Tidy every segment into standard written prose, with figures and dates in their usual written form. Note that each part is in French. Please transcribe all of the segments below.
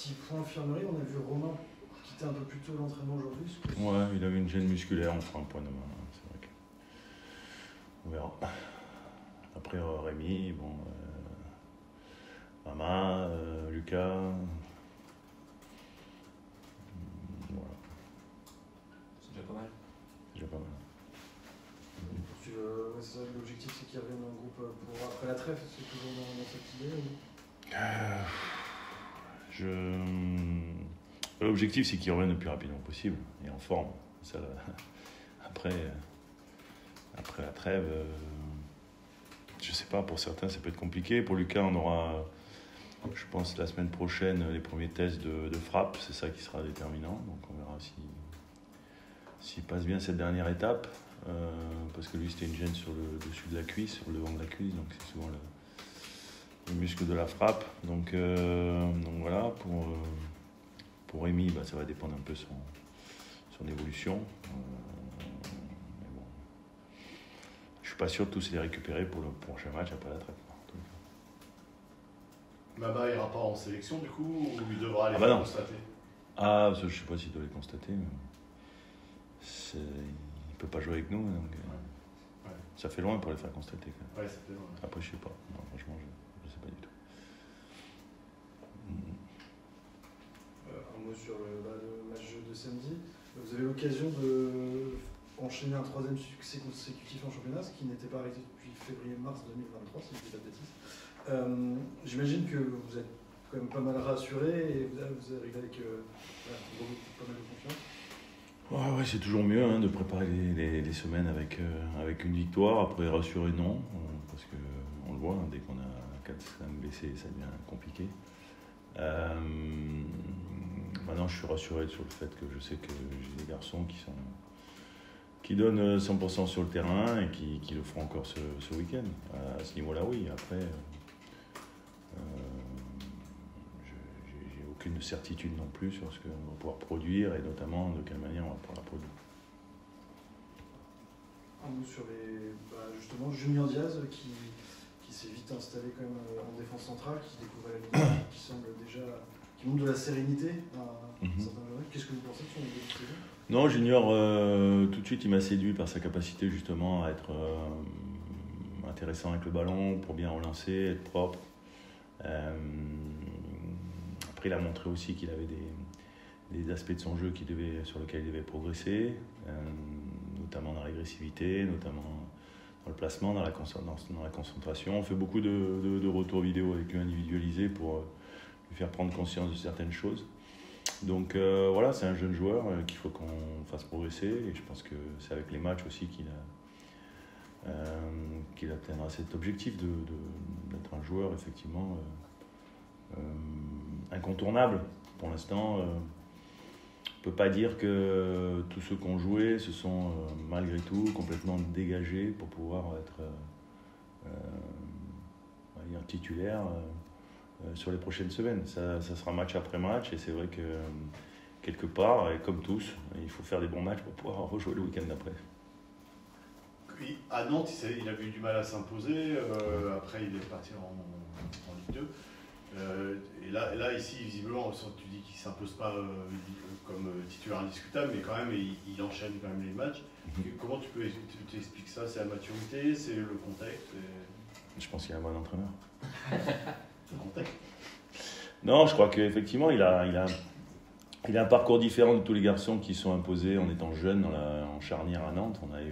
Petit point infirmerie, on a vu Romain quitter un peu plus tôt l'entraînement aujourd'hui. Ouais, il avait une gêne musculaire, on fera un point demain. C'est vrai on verra. Après Rémi, bon, Mama, Lucas. Voilà. C'est déjà pas mal. C'est déjà pas mal. C'est ça, l'objectif c'est qu'il revienne un groupe pour après la trêve, c'est toujours dans cette idée L'objectif c'est qu'il revienne le plus rapidement possible et en forme. Ça, après la trêve, je sais pas, pour certains ça peut être compliqué. Pour Lucas, on aura, je pense, la semaine prochaine les premiers tests de frappe, c'est ça qui sera déterminant. Donc on verra s'il passe bien cette dernière étape. Parce que lui c'était une gêne sur le dessus de la cuisse, sur le devant de la cuisse, donc c'est souvent le muscle de la frappe. Donc voilà, pour Rémi, ça va dépendre un peu son évolution. Mais bon, je suis pas sûr de tous les récupérer pour le prochain match après la trêve. Maba ira pas en sélection du coup, ou il devra aller constater? Je sais pas s'il doit les constater, mais il peut pas jouer avec nous, donc ça fait loin pour les faire constater. Ouais, ça fait loin. Après, je sais pas. Non, franchement, je sais pas du tout. Un mot sur le match de samedi. Vous avez l'occasion d'enchaîner un troisième succès consécutif en championnat, ce qui n'était pas arrivé depuis février-mars 2023, si je ne dis pas de bêtises. J'imagine que vous êtes quand même pas mal rassuré et vous arrivez avec pas mal de confiance. Ouais, c'est toujours mieux de préparer les semaines avec une victoire. Après, rassurer, non, parce qu'on le voit, dès qu'on a 4-5 blessés, ça devient compliqué. Maintenant, je suis rassuré sur le fait que je sais que j'ai des garçons qui donnent 100% sur le terrain et qui le feront encore ce week-end. À ce niveau-là, oui. Après, j'ai aucune certitude non plus sur ce qu'on va pouvoir produire et notamment de quelle manière on va pouvoir la produire. Un mot sur justement Julien Diaz qui s'est vite installé quand même en défense centrale, qui découvre la Ligue, qui semble déjà, qui montre de la sérénité à certains joueurs. Qu'est-ce que vous pensez de son début de saison? Non, Junior, tout de suite, il m'a séduit par sa capacité justement à être intéressant avec le ballon, pour bien relancer, être propre. Après, il a montré aussi qu'il avait des aspects de son jeu sur lesquels il devait progresser, notamment dans l'agressivité, notamment dans le placement, dans la concentration. On fait beaucoup de retours vidéo avec lui individualisés pour lui faire prendre conscience de certaines choses. Donc voilà, c'est un jeune joueur qu'il faut qu'on fasse progresser et je pense que c'est avec les matchs aussi qu'il atteindra cet objectif d'être un joueur effectivement incontournable. Pour l'instant, on ne peut pas dire que tous ceux qui ont joué se sont malgré tout complètement dégagés pour pouvoir être titulaires sur les prochaines semaines. Ça sera match après match et c'est vrai que quelque part, et comme tous, il faut faire des bons matchs pour pouvoir rejouer le week-end d'après. À Nantes, il avait eu du mal à s'imposer. Après, il est parti en Ligue 2. Et là, ici, visiblement, tu dis qu'il ne s'impose pas comme titulaire indiscutable, mais quand même, il enchaîne quand même les matchs. Comment tu t'expliques ça? C'est la maturité, c'est le contexte Je pense qu'il y a un bon entraîneur. Le contexte. Non, je crois qu'effectivement, il a un parcours différent de tous les garçons qui sont imposés en étant jeunes en charnière à Nantes. On a eu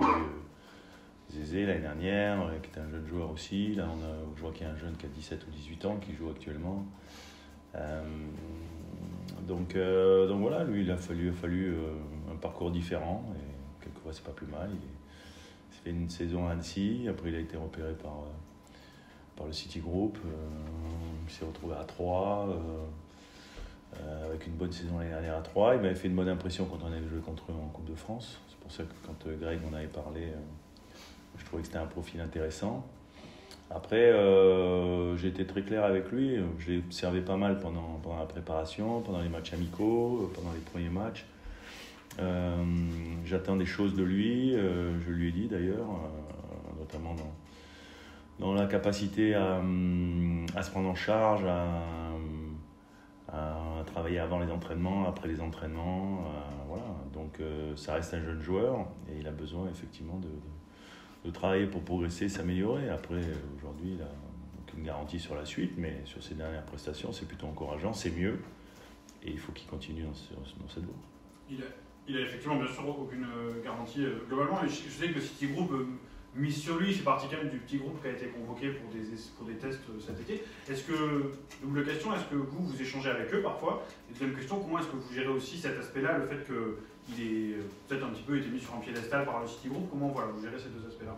Zézé l'année dernière, qui était un jeune joueur aussi. Là, je vois qu'il y a un jeune qui a 17 ou 18 ans qui joue actuellement. Donc voilà, lui, il a fallu un parcours différent. Et quelquefois, c'est pas plus mal. Il s'est fait une saison à Annecy. Après, il a été repéré par le City Group. Il s'est retrouvé à Troyes. Avec une bonne saison l'année dernière à Troyes. Il m'avait fait une bonne impression quand on avait joué contre eux en Coupe de France. C'est pour ça que quand Greg en avait parlé, je trouvais que c'était un profil intéressant. Après, j'ai été très clair avec lui. Je l'ai observé pas mal pendant la préparation, pendant les matchs amicaux, pendant les premiers matchs. J'attends des choses de lui. Je lui ai dit d'ailleurs, notamment dans la capacité à se prendre en charge, à être travailler avant les entraînements, après les entraînements. Voilà. Donc ça reste un jeune joueur et il a besoin effectivement de travailler pour progresser, s'améliorer. Après, aujourd'hui, il n'a aucune garantie sur la suite, mais sur ses dernières prestations, c'est plutôt encourageant, c'est mieux. Et il faut qu'il continue dans cette voie. Il a effectivement, bien sûr, aucune garantie globalement. Et je sais que City Group mise sur lui, il fait partie quand même du petit groupe qui a été convoqué pour des tests cet été. Est-ce que, double question, est-ce que vous échangez avec eux parfois? Et deuxième question, comment est-ce que vous gérez aussi cet aspect-là, le fait qu'il ait peut-être un petit peu été mis sur un piédestal par le City Group? Comment voilà, vous gérez ces deux aspects-là?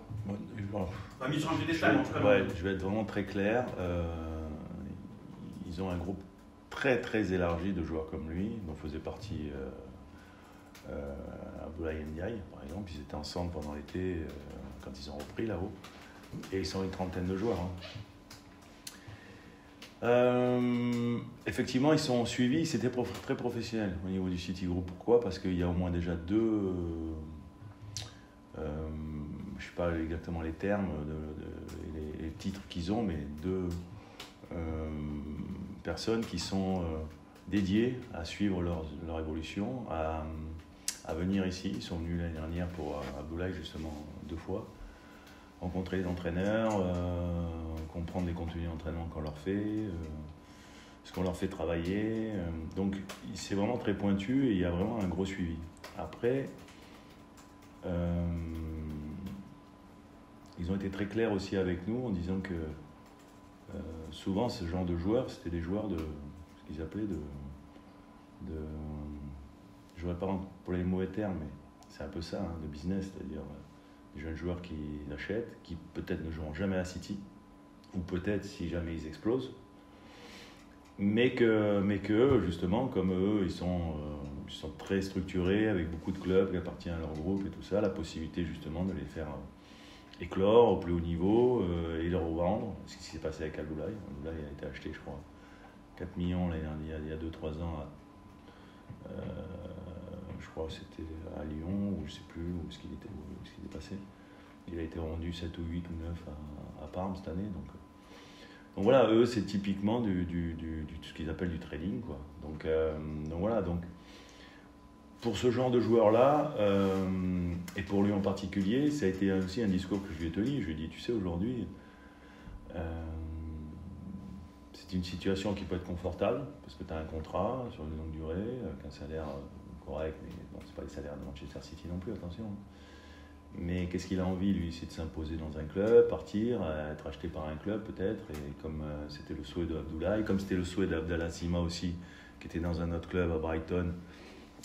Pas mis sur un piédestal, en tout cas. Ouais, je vais être vraiment très clair. Ils ont un groupe très très élargi de joueurs comme lui, dont faisait partie Abdoulaye Ndiaye, par exemple. Ils étaient ensemble pendant l'été quand ils ont repris là-haut. Et ils sont une trentaine de joueurs. Effectivement, ils sont suivis, c'était très professionnel au niveau du City Group. Pourquoi? Parce qu'il y a au moins déjà deux, je ne sais pas exactement les termes, les titres qu'ils ont, mais deux personnes qui sont dédiées à suivre leur évolution, à venir ici. Ils sont venus l'année dernière pour Abdoulaye justement 2 fois, rencontrer les entraîneurs, comprendre les contenus d'entraînement qu'on leur fait, ce qu'on leur fait travailler. Donc c'est vraiment très pointu et il y a vraiment un gros suivi. Après, ils ont été très clairs aussi avec nous en disant que souvent ce genre de joueurs, c'était des joueurs de ce qu'ils appelaient je ne voudrais pas pour les mauvais termes, mais c'est un peu ça, de business, c'est-à-dire des jeunes joueurs qui l'achètent, qui peut-être ne joueront jamais à City, ou peut-être si jamais ils explosent, mais que justement, comme eux, ils sont très structurés, avec beaucoup de clubs qui appartiennent à leur groupe et tout ça, la possibilité justement de les faire éclore au plus haut niveau et les revendre. C'est ce qui s'est passé avec Abdoulaye. Abdoulaye a été acheté, je crois, 4 millions il y a 2-3 ans. Je crois que c'était à Lyon, ou je ne sais plus où ce qu'il est passé. Il a été vendu 7 ou 8 ou 9 à Parme cette année. Donc voilà, eux, c'est typiquement ce qu'ils appellent du trading, quoi. Donc voilà, donc pour ce genre de joueur-là, et pour lui en particulier, ça a été aussi un discours que je lui ai tenu. Je lui ai dit, tu sais, aujourd'hui, c'est une situation qui peut être confortable, parce que tu as un contrat sur une longue durée, avec un salaire correct, mais bon, c'est pas les salaires de Manchester City non plus, attention. Mais qu'est-ce qu'il a envie, lui? C'est de s'imposer dans un club, partir, être acheté par un club peut-être, et comme c'était le souhait de Abdoulaye, comme c'était le souhait d'Abdallah Sima aussi, qui était dans un autre club à Brighton,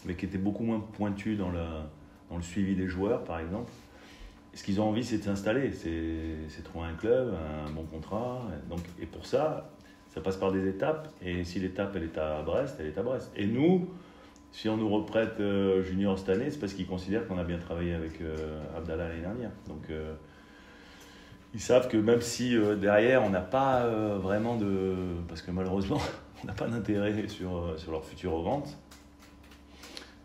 mais qui était beaucoup moins pointu dans le suivi des joueurs, par exemple. Et ce qu'ils ont envie, c'est de s'installer, c'est trouver un club, un bon contrat. Donc, et pour ça, ça passe par des étapes, et si l'étape, elle est à Brest, elle est à Brest. Et nous, si on nous reprête junior cette année, c'est parce qu'ils considèrent qu'on a bien travaillé avec Abdallah l'année dernière. Donc, ils savent que même si derrière, on n'a pas vraiment de... Parce que malheureusement, on n'a pas d'intérêt sur leur future vente.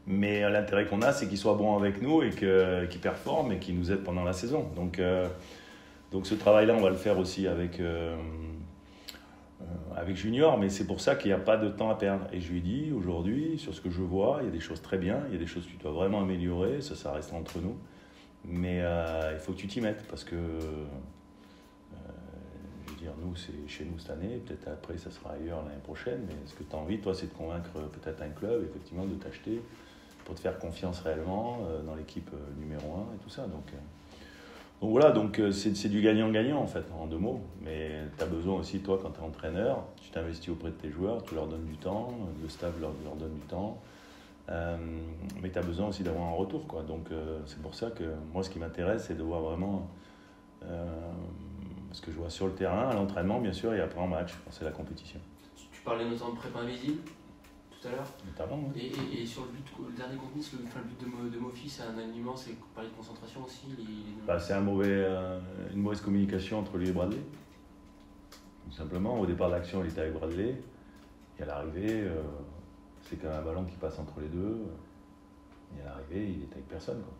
Mais l'intérêt qu'on a, c'est qu'ils soient bons avec nous et qu'ils performent et qu'ils nous aident pendant la saison. Donc ce travail-là, on va le faire aussi avec Junior, mais c'est pour ça qu'il n'y a pas de temps à perdre. Et je lui dis, aujourd'hui, sur ce que je vois, il y a des choses très bien, il y a des choses que tu dois vraiment améliorer, ça reste entre nous. Mais il faut que tu t'y mettes, parce que, je veux dire, nous, c'est chez nous cette année, peut-être après, ça sera ailleurs l'année prochaine, mais ce que tu as envie, toi, c'est de convaincre peut-être un club, effectivement, de t'acheter pour te faire confiance réellement dans l'équipe numéro 1 et tout ça. Donc voilà, c'est du gagnant-gagnant en fait, en 2 mots. Mais tu as besoin aussi, toi, quand tu es entraîneur, tu t'investis auprès de tes joueurs, tu leur donnes du temps, le staff leur donne du temps. Mais tu as besoin aussi d'avoir un retour, quoi. Donc c'est pour ça que moi, ce qui m'intéresse, c'est de voir vraiment ce que je vois sur le terrain, à l'entraînement, bien sûr, et après en match, quand c'est la compétition. Tu parlais notamment de prépa invisible tout à l'heure. Notamment, oui. Et sur le dernier contenu, le but de Mofi, c'est un alignement, c'est parler de concentration aussi. C'est une mauvaise communication entre lui et Bradley. Tout simplement, au départ de l'action, il était avec Bradley. Et à l'arrivée, c'est quand même un ballon qui passe entre les deux. Et à l'arrivée, il est avec personne, quoi.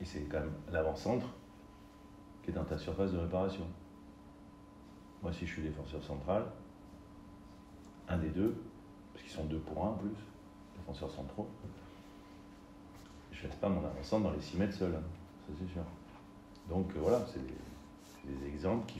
Et c'est quand même l'avant-centre qui est dans ta surface de réparation. Moi, si je suis défenseur central, un des deux, parce qu'ils sont 2 pour 1 en plus, défenseurs centraux. Je ne laisse pas mon avant-centre dans les 6 mètres seul, hein, ça c'est sûr. Donc voilà, c'est des exemples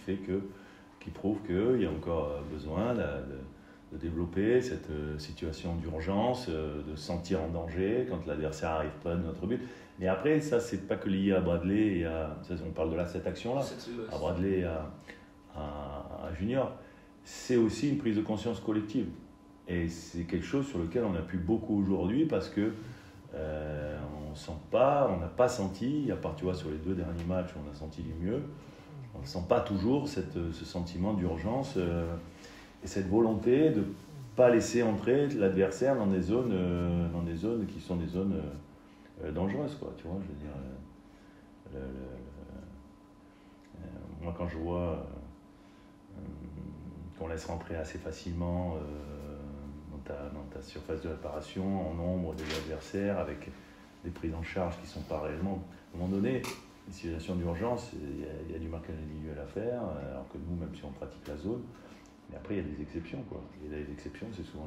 qui prouvent qu'il y a encore besoin de développer cette situation d'urgence, de se sentir en danger quand l'adversaire n'arrive pas de notre but. Mais après, ça, c'est pas que lié à Bradley et on parle de cette action-là, à Bradley et à Junior. C'est aussi une prise de conscience collective. Et c'est quelque chose sur lequel on appuie beaucoup aujourd'hui parce que on n'a pas senti, à part tu vois, sur les 2 derniers matchs où on a senti du mieux, on ne sent pas toujours ce sentiment d'urgence et cette volonté de ne pas laisser entrer l'adversaire dans des zones qui sont des zones dangereuses, quoi, tu vois, je veux dire. Moi, quand je vois qu'on laisse rentrer assez facilement dans ta surface de réparation, en nombre des adversaires, avec des prises en charge qui ne sont pas réellement. À un moment donné, une situation d'urgence, il y a du marquage individuel à faire, alors que nous, même si on pratique la zone, mais après, il y a des exceptions, quoi. Et les exceptions, c'est souvent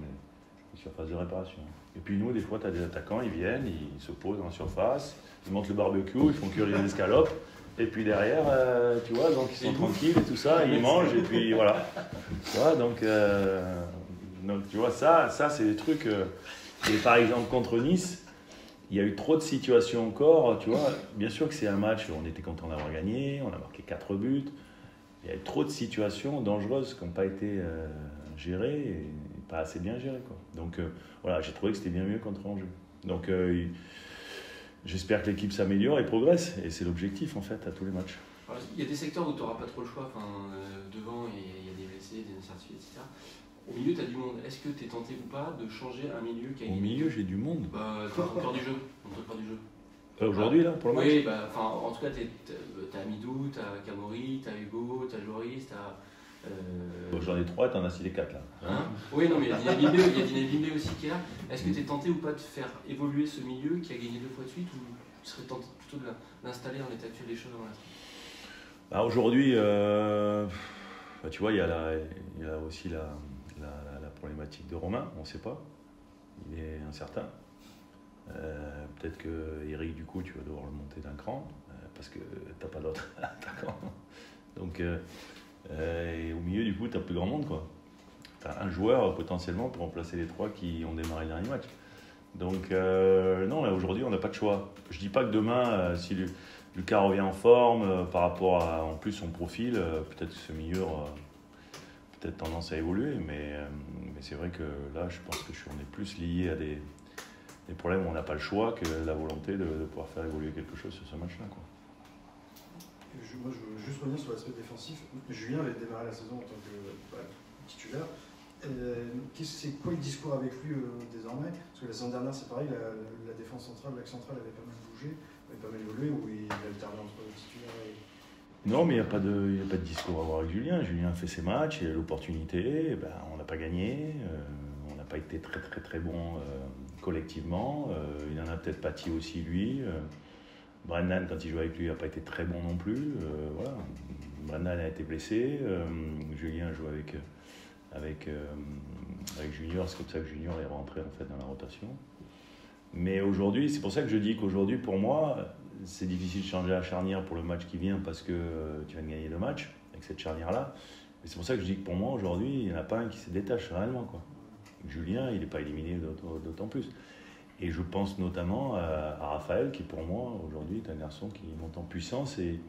les surfaces de réparation. Et puis nous, des fois, tu as des attaquants, ils viennent, ils se posent dans la surface, ils montent le barbecue, ils font cuire les escalopes, et puis derrière, tu vois, donc ils sont tranquilles et tout ça, ils mangent, et puis voilà. Tu vois, donc tu vois, ça c'est des trucs. Et par exemple, contre Nice, il y a eu trop de situations encore, tu vois. Bien sûr que c'est un match où on était content d'avoir gagné, on a marqué 4 buts. Il y a eu trop de situations dangereuses qui n'ont pas été gérées et pas assez bien gérées, quoi. Donc voilà, j'ai trouvé que c'était bien mieux contre Angers. Donc j'espère que l'équipe s'améliore et progresse. Et c'est l'objectif, en fait, à tous les matchs. Alors, il y a des secteurs où tu n'auras pas trop le choix. Devant, il y a des blessés, des incertitudes, etc. Au milieu, tu as du monde. Est-ce que tu es tenté ou pas de changer un milieu qui a Au milieu, j'ai du monde. Encore du jeu. Aujourd'hui, là, pour le match. Oui, en tout cas, tu as Amidou, tu as Kamori, tu as Hugo, tu as Joris, tu as. J'en ai 3, tu en as cité 4 là. Hein, oui, non, mais il y a Dina Bimbe aussi qui est là. Est-ce que tu es tenté ou pas de faire évoluer ce milieu qui a gagné 2 fois de suite, ou tu serais tenté plutôt de l'installer dans l'état actuel des choses dans l'instant? Aujourd'hui, tu vois, il y a aussi la problématique de Romain, on ne sait pas. Il est incertain. Peut-être que Eric, du coup, tu vas devoir le monter d'un cran parce que tu n'as pas d'autre attaquant. Donc, et au milieu, du coup, tu as plus grand monde, quoi. Tu as un joueur potentiellement pour remplacer les 3 qui ont démarré le dernier match. Donc, non, aujourd'hui, on n'a pas de choix. Je ne dis pas que demain, si Lucas revient en forme par rapport à en plus son profil, peut-être que ce milieu aura peut-être tendance à évoluer, mais c'est vrai que là, je pense on est plus lié à des problèmes où on n'a pas le choix que la volonté de pouvoir faire évoluer quelque chose sur ce match-là, quoi. Moi, je veux juste revenir sur l'aspect défensif. Julien avait démarré la saison en tant que titulaire. C'est quoi le discours avec lui désormais? Parce que la saison dernière, c'est pareil, la défense centrale, l'axe central avait pas mal bougé, avait pas mal évolué, où il alternait entre titulaire et... Non, mais il n'y a pas de discours à avoir avec Julien. Julien a fait ses matchs, il a l'opportunité. On n'a pas gagné, on n'a pas été très très très bon collectivement. Il en a peut-être pâti aussi lui. Brendan, quand il jouait avec lui, n'a pas été très bon non plus. Voilà. Brendan a été blessé. Julien joue avec Junior. C'est comme ça que Junior est rentré en fait dans la rotation. Mais aujourd'hui, c'est pour ça que je dis qu'aujourd'hui, pour moi, c'est difficile de changer la charnière pour le match qui vient parce que tu viens de gagner 2 matchs avec cette charnière-là. Et c'est pour ça que je dis que pour moi, aujourd'hui, il n'y en a pas un qui se détache réellement, quoi. Julien, il n'est pas éliminé d'autant plus. Et je pense notamment à Raphaël, qui pour moi, aujourd'hui, est un garçon qui monte en puissance et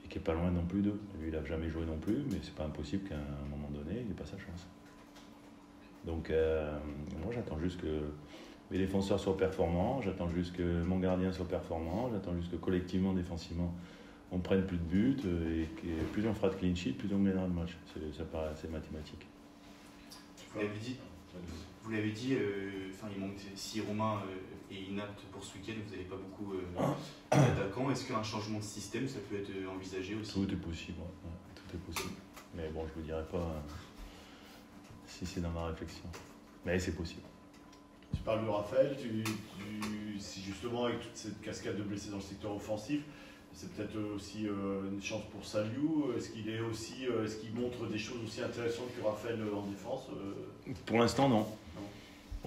qui n'est pas loin non plus d'eux. Lui, il n'a jamais joué non plus, mais c'est pas impossible qu'à un moment donné, il n'ait pas sa chance. Donc, moi, j'attends juste que mes défenseurs soient performants, j'attends juste que mon gardien soit performant, j'attends juste que collectivement, défensivement, on prenne plus de buts et que plus on fera de clean sheet, plus on gagnera de match. Ça paraît assez mathématique. Vous l'avez dit, il manque, si Romain est inapte pour ce week-end, vous n'avez pas beaucoup d'attaquants. Est-ce qu'un changement de système, ça peut être envisagé aussi? Tout est possible, ouais, tout est possible. Mais bon, je ne vous dirai pas si c'est dans ma réflexion. Mais c'est possible. Tu parles de Raphaël, si justement avec toute cette cascade de blessés dans le secteur offensif, c'est peut-être aussi une chance pour Saliou. Est-ce qu'il montre des choses aussi intéressantes que Raphaël en défense? Pour l'instant, non.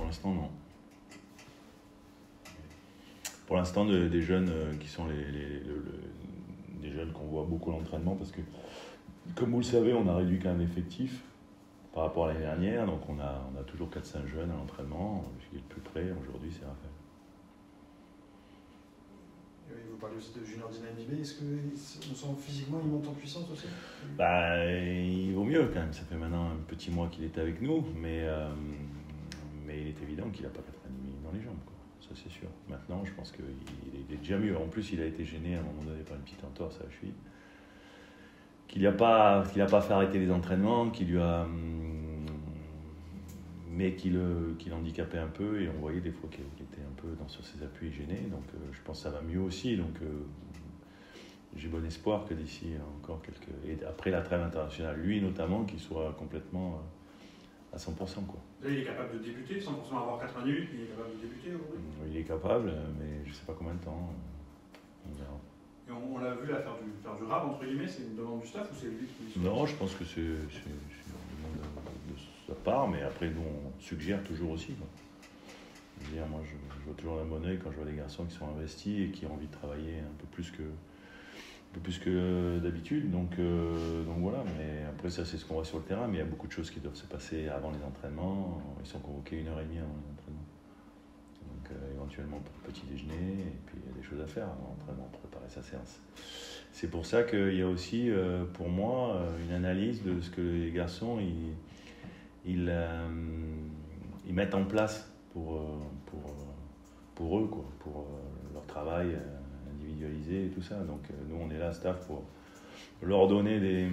l'instant, non. Pour l'instant, des jeunes qui sont des jeunes qu'on voit beaucoup à l'entraînement, parce que, comme vous le savez, on a réduit quand même l'effectif par rapport à l'année dernière, donc on a toujours 4-5 jeunes à l'entraînement. Ce qui est le plus près, aujourd'hui, c'est Raphaël. Oui, vous parlez aussi de Junior Dynamique. Est-ce qu'on sent physiquement il monte en puissance aussi? Il vaut mieux quand même. Ça fait maintenant un petit mois qu'il est avec nous, mais il est évident qu'il n'a pas 4 ans et demi dans les jambes, quoi. Ça c'est sûr. Maintenant, je pense qu'il est déjà mieux. En plus, il a été gêné à un moment donné par une petite entorse à la cheville, qu'il n'a pas fait arrêter les entraînements, mais qui l'handicapait un peu, et on voyait des fois qu'il était un peu sur ses appuis gêné. Donc je pense que ça va mieux aussi. Donc j'ai bon espoir que d'ici encore et après la trêve internationale, lui notamment, qu'il soit complètement à 100%, quoi. Là, il est capable de débuter sans forcément avoir 80 minutes, il est capable de débuter aujourd'hui. Il est capable, mais je ne sais pas combien de temps. On verra. Et on l'a vu là faire du rap, entre guillemets, c'est une demande du staff ou c'est lui qui... Non, je pense que c'est une demande de sa part, mais après nous on suggère toujours aussi, quoi. Je veux dire, moi je vois toujours d'un bon oeil quand je vois des garçons qui sont investis et qui ont envie de travailler un peu plus que d'habitude, donc voilà. Mais après ça c'est ce qu'on voit sur le terrain, mais il y a beaucoup de choses qui doivent se passer avant les entraînements. Ils sont convoqués 1h30 avant les entraînements, donc éventuellement pour le petit déjeuner, et puis il y a des choses à faire avant l'entraînement, préparer sa séance. C'est pour ça qu'il y a aussi pour moi une analyse de ce que les garçons ils mettent en place pour eux, quoi, pour leur travail individualisé et tout ça. Donc nous on est là, staff, pour leur donner des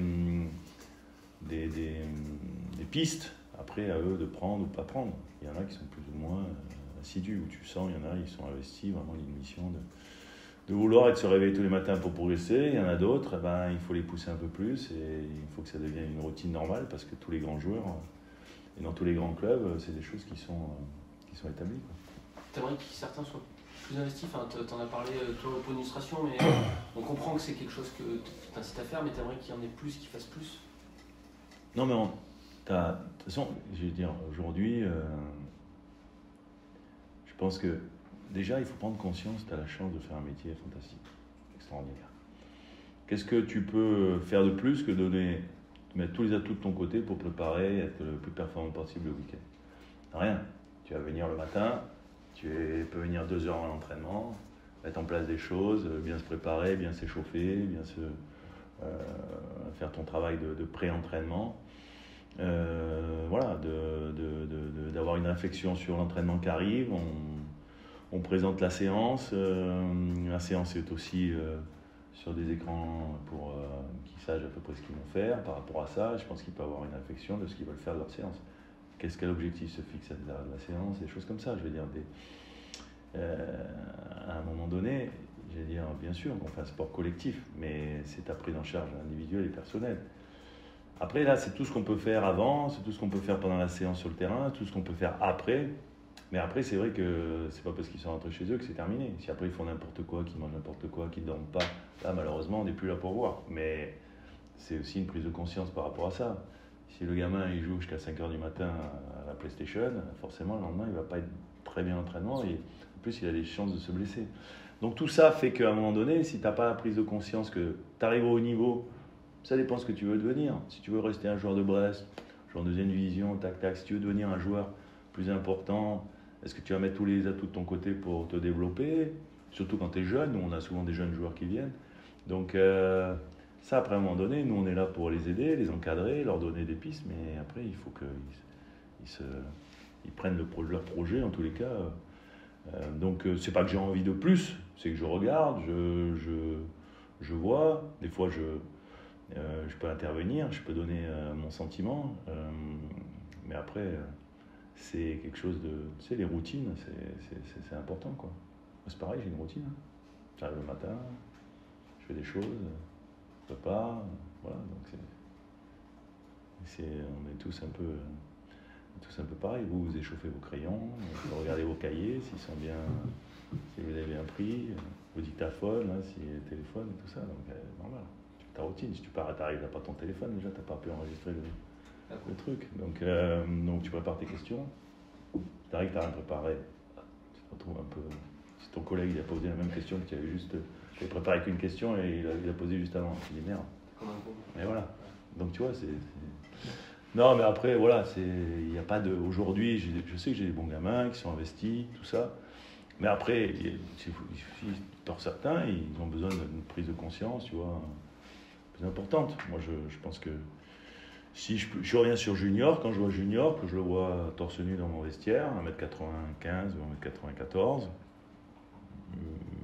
pistes, après à eux de prendre ou pas prendre. Il y en a qui sont plus ou moins assidus, où tu sens, il y en a, ils sont investis, vraiment il y a une mission de vouloir et de se réveiller tous les matins pour progresser. Il y en a d'autres, il faut les pousser un peu plus, et il faut que ça devienne une routine normale, parce que tous les grands joueurs et dans tous les grands clubs, c'est des choses qui sont établies, quoi. T'aimerais que certains soient plus investis, enfin, t'en as parlé toi pour l'illustration, mais on comprend que c'est quelque chose que t'incites à faire, mais t'aimerais qu'il y en ait plus, qu'ils fassent plus. Non, mais de toute façon, je veux dire, aujourd'hui, je pense que déjà, il faut prendre conscience que tu as la chance de faire un métier fantastique, extraordinaire. Qu'est-ce que tu peux faire de plus que mettre tous les atouts de ton côté pour préparer, être le plus performant possible le week-end? Rien. Tu vas venir le matin, tu peux venir 2 heures à l'entraînement, mettre en place des choses, bien se préparer, bien s'échauffer, bien faire ton travail de pré-entraînement. Voilà, d'avoir une réflexion sur l'entraînement qui arrive. On présente la séance. La séance est aussi sur des écrans pour qu'ils sachent à peu près ce qu'ils vont faire par rapport à ça. Je pense qu'il peut y avoir une réflexion de ce qu'ils veulent faire de leur séance. Quel objectif se fixe à la séance, des choses comme ça. Je veux dire, à un moment donné, je veux dire, bien sûr qu'on fait un sport collectif, mais c'est ta prise en charge individuelle et personnelle. Après, là, c'est tout ce qu'on peut faire avant, c'est tout ce qu'on peut faire pendant la séance sur le terrain, tout ce qu'on peut faire après. Mais après, c'est vrai que c'est pas parce qu'ils sont rentrés chez eux que c'est terminé. Si après ils font n'importe quoi, qu'ils mangent n'importe quoi, qu'ils ne dorment pas, là, malheureusement, on n'est plus là pour voir. Mais c'est aussi une prise de conscience par rapport à ça. Si le gamin il joue jusqu'à 5h du matin à la PlayStation, forcément, le lendemain, il ne va pas être très bien en entraînement, et en plus, il a des chances de se blesser. Donc tout ça fait qu'à un moment donné, si tu n'as pas la prise de conscience que tu arrives au haut niveau, ça dépend de ce que tu veux devenir. Si tu veux rester un joueur de Brest, joueur en deuxième division, tac, si tu veux devenir un joueur plus important, est-ce que tu vas mettre tous les atouts de ton côté pour te développer? Surtout quand tu es jeune, nous on a souvent des jeunes joueurs qui viennent. Donc ça, après à un moment donné, nous on est là pour les aider, les encadrer, leur donner des pistes, mais après il faut qu'ils prennent leur projet en tous les cas. Donc c'est pas que j'ai envie de plus, c'est que je regarde, je vois, des fois je peux intervenir, je peux donner mon sentiment, mais après c'est quelque chose de, tu sais, les routines, c'est important, quoi. C'est pareil, j'ai une routine, hein. J'arrive le matin, je fais des choses, je prépare, voilà, donc on est tous un peu pareil. Vous échauffez vos crayons, vous regardez vos cahiers s'ils sont bien, si vous avez bien pris, vos dictaphones, hein, si le téléphone et tout ça, donc normal. Tu fais ta routine, si tu n'arrives pas ton téléphone, déjà tu n'as pas pu enregistrer le truc. Donc tu prépares tes questions, t'arrives, t'as rien préparé, tu te retrouves un peu. Si ton collègue il a posé la même question que tu avais juste. Tu avais préparé qu'une question et il a posé juste avant. Tu dis merde. Comme un con. Mais voilà. Donc tu vois, c'est. Non, mais après, voilà, il n'y a pas de. Aujourd'hui, je sais que j'ai des bons gamins qui sont investis, tout ça. Mais après, pour certains, ils ont besoin d'une prise de conscience, tu vois, plus importante. Moi, je pense que si je reviens sur Junior, quand je vois Junior, que je le vois torse nu dans mon vestiaire, 1m95 ou 1m94,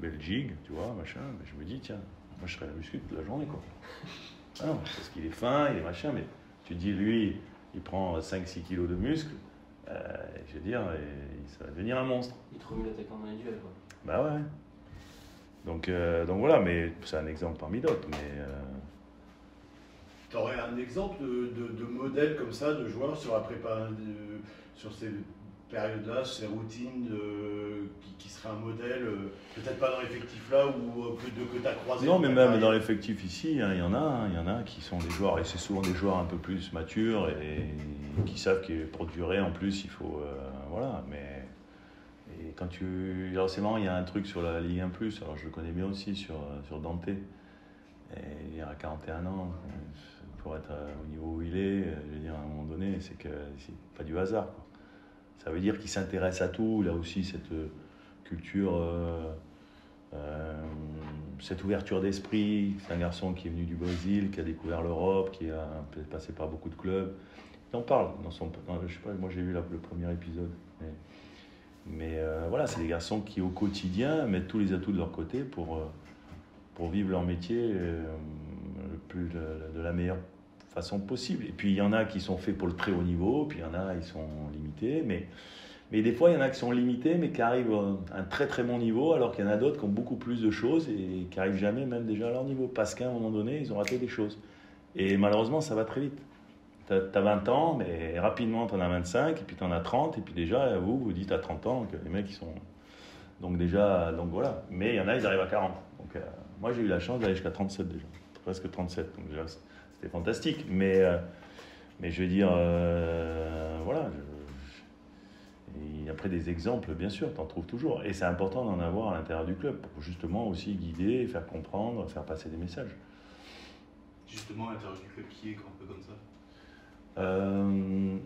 Belgique, tu vois, machin, mais je me dis, tiens, moi je serais à la muscu toute la journée, quoi. Ah non, parce qu'il est fin, il est machin, mais tu te dis, lui, il prend 5-6 kilos de muscle, je veux dire, ça va devenir un monstre. Il te remue l'attaquant dans les duels, quoi. Bah ouais. Donc voilà, mais c'est un exemple parmi d'autres, mais... Tu aurais un exemple de modèle comme ça, de joueurs sur la prépa, sur ces périodes-là, ces routines, qui serait un modèle, peut-être pas dans l'effectif là, ou que tu as croisé? Non, mais même dans l'effectif ici, il y en a qui sont des joueurs, et c'est souvent des joueurs un peu plus matures, et qui savent que pour durer, en plus, il faut... voilà, mais... Et quand alors c'est marrant, il y a un truc sur la Ligue 1+, alors je le connais bien aussi sur Dante, et il a 41 ans, pour être au niveau où il est, je veux dire, à un moment donné, c'est pas du hasard, quoi. Ça veut dire qu'il s'intéresse à tout, il a aussi cette culture, cette ouverture d'esprit. C'est un garçon qui est venu du Brésil, qui a découvert l'Europe, qui a passé par beaucoup de clubs. Il en parle je sais pas, moi j'ai vu le premier épisode. Mais voilà, c'est des garçons qui au quotidien mettent tous les atouts de leur côté pour vivre leur métier de la meilleure façon possible. Et puis il y en a qui sont faits pour le très haut niveau, puis il y en a qui sont limités, mais des fois il y en a qui sont limités mais qui arrivent à un très très bon niveau, alors qu'il y en a d'autres qui ont beaucoup plus de choses et qui n'arrivent jamais même déjà à leur niveau, parce qu'à un moment donné ils ont raté des choses. Et malheureusement ça va très vite. T'as 20 ans, mais rapidement t'en as 25, et puis t'en as 30, et puis déjà vous dites à 30 ans que les mecs ils sont... Donc voilà. Mais il y en a, ils arrivent à 40. Donc moi j'ai eu la chance d'aller jusqu'à 37 déjà, presque 37, donc déjà c'était fantastique, mais je veux dire, voilà. Et après des exemples, bien sûr, t'en trouves toujours. Et c'est important d'en avoir à l'intérieur du club pour justement aussi guider, faire comprendre, faire passer des messages. Justement, à l'intérieur du club, qui est un peu comme ça?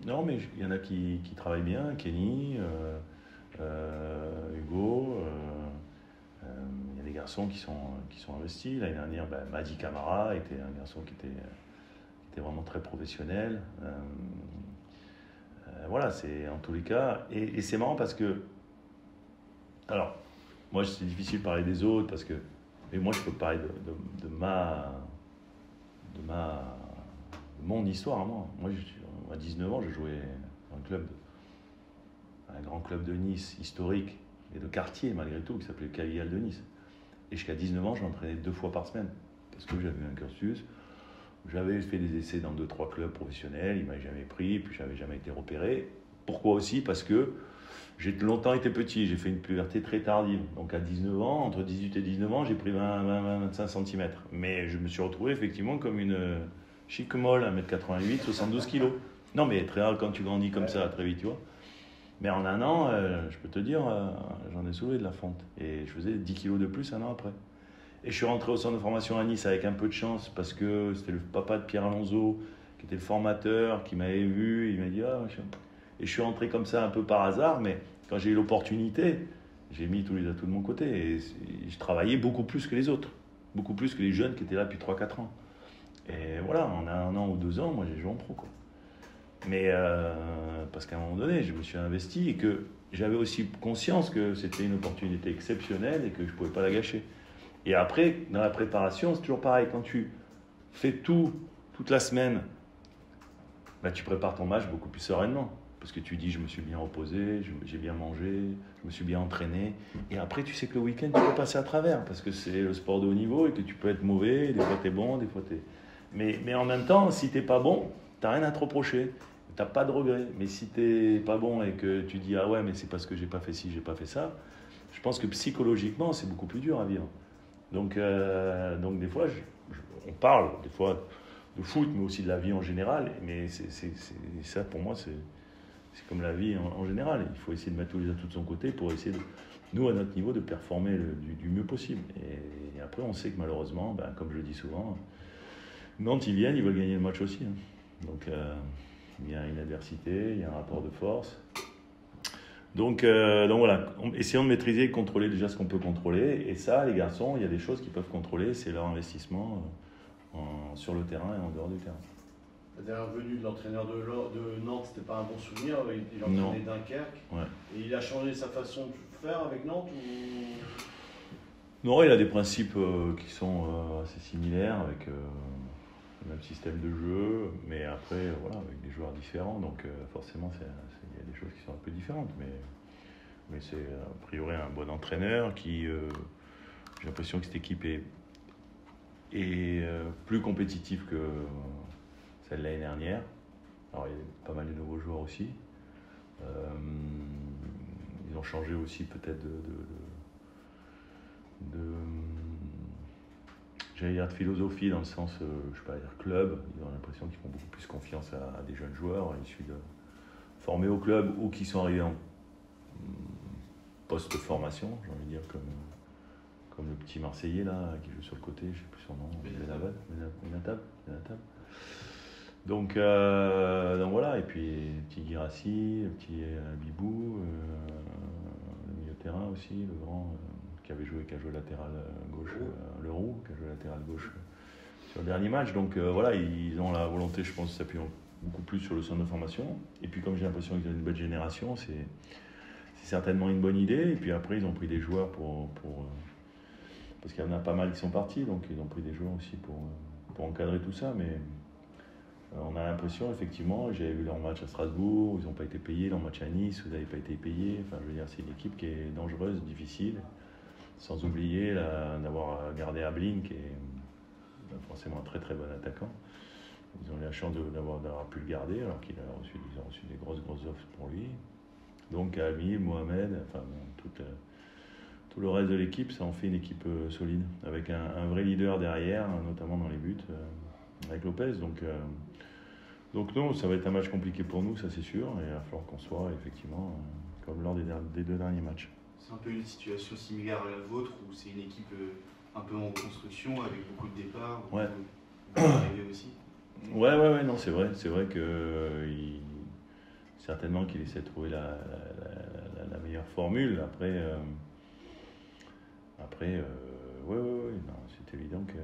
Non, mais il y en a qui travaillent bien, Kenny, Hugo. Il y a des garçons qui sont investis. L'année dernière, Madi Camara était un garçon qui était vraiment très professionnel. Voilà, c'est en tous les cas. Et c'est marrant parce que... Alors, moi, c'est difficile de parler des autres parce que... Mais moi, je peux parler de mon histoire à moi. Moi, à 19 ans, je jouais dans un grand club de Nice, historique, et de quartier malgré tout, qui s'appelait Cagliari de Nice. Et jusqu'à 19 ans, je m'entraînais 2 fois par semaine. Parce que j'avais un cursus, j'avais fait des essais dans 2-3 clubs professionnels, ils ne m'avaient jamais pris, puis je n'avais jamais été repéré. Pourquoi aussi? Parce que j'ai longtemps été petit, j'ai fait une puberté très tardive. Donc à 19 ans, entre 18 et 19 ans, j'ai pris 20-25 cm. Mais je me suis retrouvé effectivement comme une chic molle, 1m88, 72 kg. Non mais très rare quand tu grandis comme ça, très vite, tu vois. Mais en un an, je peux te dire, j'en ai soulevé de la fonte. Et je faisais 10 kilos de plus un an après. Et je suis rentré au centre de formation à Nice avec un peu de chance parce que c'était le papa de Pierre Alonso qui était le formateur, qui m'avait vu. Il m'a dit, ah, machin. Et je suis rentré comme ça un peu par hasard, mais quand j'ai eu l'opportunité, j'ai mis tous les atouts de mon côté. Et je travaillais beaucoup plus que les autres. Beaucoup plus que les jeunes qui étaient là depuis 3-4 ans. Et voilà, en 1 an ou 2 ans, moi j'ai joué en pro, quoi. Mais parce qu'à un moment donné, je me suis investi et que j'avais aussi conscience que c'était une opportunité exceptionnelle et que je ne pouvais pas la gâcher. Et après, dans la préparation, c'est toujours pareil. Quand tu fais toute la semaine, tu prépares ton match beaucoup plus sereinement. Parce que tu dis, je me suis bien reposé, j'ai bien mangé, je me suis bien entraîné. Et après, tu sais que le week-end, tu peux passer à travers. Parce que c'est le sport de haut niveau et que tu peux être mauvais. Des fois, tu es bon, des fois, tu es... Mais en même temps, si tu n'es pas bon, tu n'as rien à te reprocher. Tu n'as pas de regret. Mais si tu n'es pas bon et que tu dis, ah ouais, mais c'est parce que j'ai pas fait ci, j'ai pas fait ça, je pense que psychologiquement, c'est beaucoup plus dur à vivre. Donc des fois, on parle des fois de foot, mais aussi de la vie en général. Mais ça, pour moi, c'est comme la vie en général. Il faut essayer de mettre tous les atouts de son côté pour essayer, nous, à notre niveau, de performer du mieux possible. Et après, on sait que malheureusement, comme je le dis souvent, Nantes, ils viennent, ils veulent gagner le match aussi. Donc, il y a une adversité, il y a un rapport de force. Donc voilà, essayons de maîtriser et de contrôler déjà ce qu'on peut contrôler. Et ça, les garçons, il y a des choses qu'ils peuvent contrôler, c'est leur investissement sur le terrain et en dehors du terrain. La dernière venue de l'entraîneur de Nantes, c'était pas un bon souvenir. Il entraînait Dunkerque. Ouais. Et il a changé sa façon de faire avec Nantes ou... Non, il a des principes qui sont assez similaires avec le même système de jeu, mais après, voilà, avec des joueurs différents. Donc forcément, il y a des choses qui sont un peu différentes. Mais c'est a priori un bon entraîneur qui, j'ai l'impression que cette équipe est plus compétitive que celle de l'année dernière. Alors il y a pas mal de nouveaux joueurs aussi. Ils ont changé aussi peut-être j'allais dire de philosophie dans le sens, je sais pas dire club. Ils ont l'impression qu'ils font beaucoup plus confiance à des jeunes joueurs issus de formés au club ou qui sont arrivés en post-formation, j'ai envie de dire, comme le petit Marseillais là, qui joue sur le côté, je sais plus son nom, Benatab. Donc voilà, et puis petit Guirassi, petit Bibou, le milieu de terrain aussi, le grand qui a joué latéral gauche, le Roux, qui a joué latéral gauche sur le dernier match. Donc voilà, ils ont la volonté, je pense, de s'appuyer beaucoup plus sur le centre de formation. Et puis comme j'ai l'impression qu'ils ont une belle génération, c'est certainement une bonne idée. Et puis après, ils ont pris des joueurs parce qu'il y en a pas mal qui sont partis, donc ils ont pris des joueurs aussi pour encadrer tout ça. Mais on a l'impression, effectivement, j'avais vu leur match à Strasbourg, ils n'ont pas été payés, leur match à Nice, vous n'avez pas été payés. Enfin, je veux dire, c'est une équipe qui est dangereuse, difficile. Sans oublier d'avoir gardé Ablin, qui est forcément un très très bon attaquant. Ils ont eu la chance d'avoir pu le garder, alors qu'ils ont reçu des grosses offres pour lui. Donc Amil, Mohamed, enfin tout le reste de l'équipe, ça en fait une équipe solide, avec un vrai leader derrière, notamment dans les buts, avec Lopez. Donc non, ça va être un match compliqué pour nous, ça c'est sûr, et il va falloir qu'on soit effectivement comme lors des 2 derniers matchs. C'est un peu une situation similaire à la vôtre, où c'est une équipe un peu en construction, avec beaucoup de départs, beaucoup d'arrivées aussi. Ouais, non, c'est vrai que certainement qu'il essaie de trouver la meilleure formule. Après, non, c'est évident que de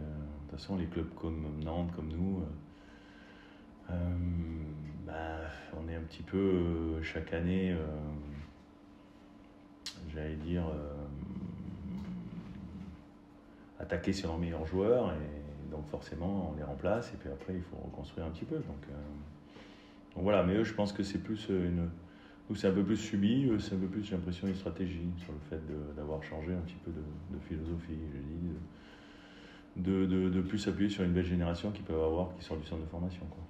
toute façon les clubs comme Nantes, comme nous, on est un petit peu chaque année, j'allais dire, attaqué sur leurs meilleurs joueurs, et donc forcément on les remplace, et puis après il faut reconstruire un petit peu. Donc voilà, mais eux, je pense que c'est plus nous c'est un peu plus subi, eux c'est un peu plus, j'ai l'impression, une stratégie sur le fait d'avoir changé un petit peu de philosophie, je dis, de plus s'appuyer sur une belle génération qu'ils peuvent avoir, qui sort du centre de formation, quoi.